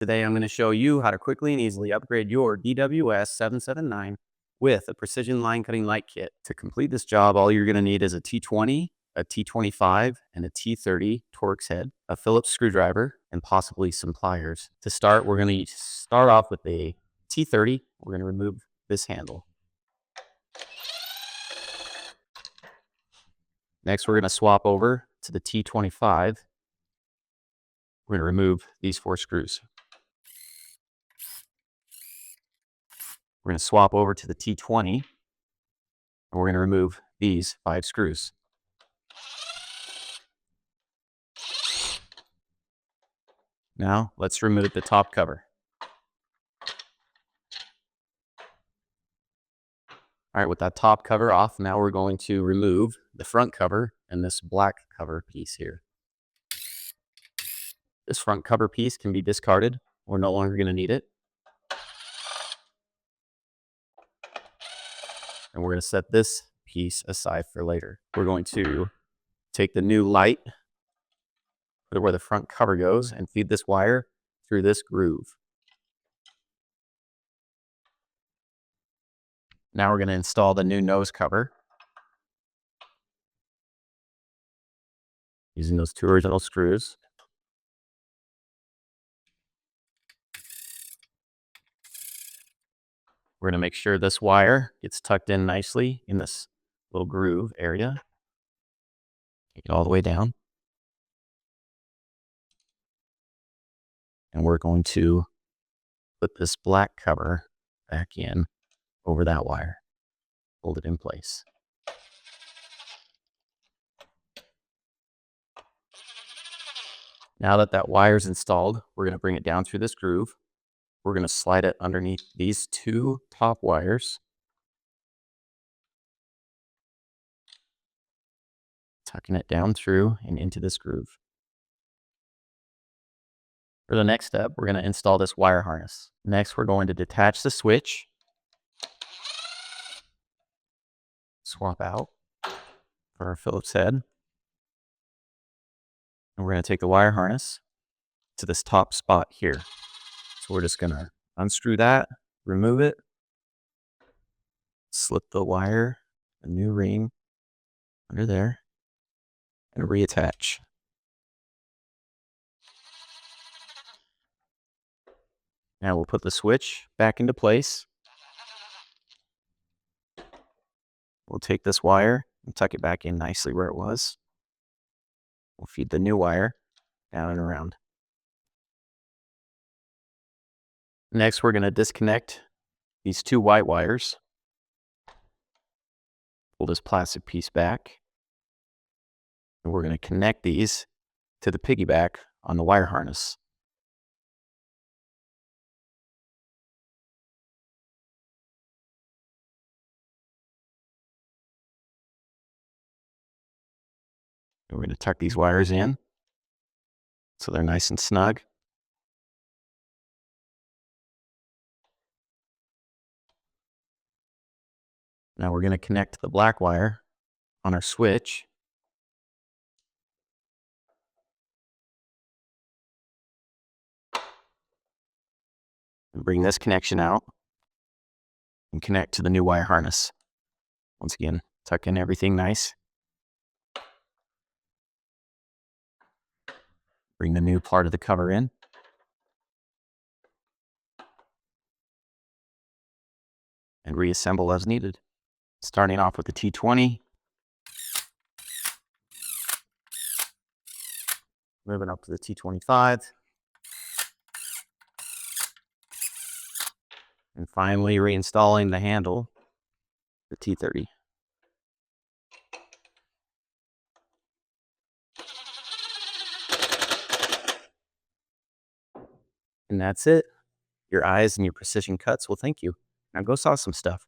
Today I'm going to show you how to quickly and easily upgrade your DWS779 with a precision line cutting light kit. To complete this job, all you're going to need is a T20, a T25, and a T30 Torx head, a Phillips screwdriver, and possibly some pliers. To start, we're going to start off with a T30. We're going to remove this handle. Next, we're going to swap over to the T25. We're going to remove these 4 screws. We're going to swap over to the T20, and we're going to remove these 5 screws. Now, let's remove the top cover. All right, with that top cover off, now we're going to remove the front cover and this black cover piece here. This front cover piece can be discarded. We're no longer going to need it. And we're going to set this piece aside for later. We're going to take the new light, put it where the front cover goes, and feed this wire through this groove. Now we're going to install the new nose cover using those 2 original screws. We're going to make sure this wire gets tucked in nicely in this little groove area. Take it all the way down. And we're going to put this black cover back in over that wire. Hold it in place. Now that that wire's installed, we're going to bring it down through this groove. We're going to slide it underneath these 2 top wires. Tucking it down through and into this groove. For the next step, we're going to install this wire harness. Next, we're going to detach the switch. Swap out for our Phillips head. And we're going to take the wire harness to this top spot here. So we're just going to unscrew that, remove it, slip the wire, a new ring under there, and reattach. Now we'll put the switch back into place. We'll take this wire and tuck it back in nicely where it was. We'll feed the new wire down and around. Next, we're going to disconnect these 2 white wires. Pull this plastic piece back. And we're going to connect these to the piggyback on the wire harness. And we're going to tuck these wires in so they're nice and snug. Now we're going to connect the black wire on our switch. And bring this connection out and connect to the new wire harness. Once again, tuck in everything nice. Bring the new part of the cover in. And reassemble as needed. Starting off with the T20. Moving up to the T25. And finally reinstalling the handle, the T30. And that's it. Your eyes and your precision cuts will thank you. Now go saw some stuff.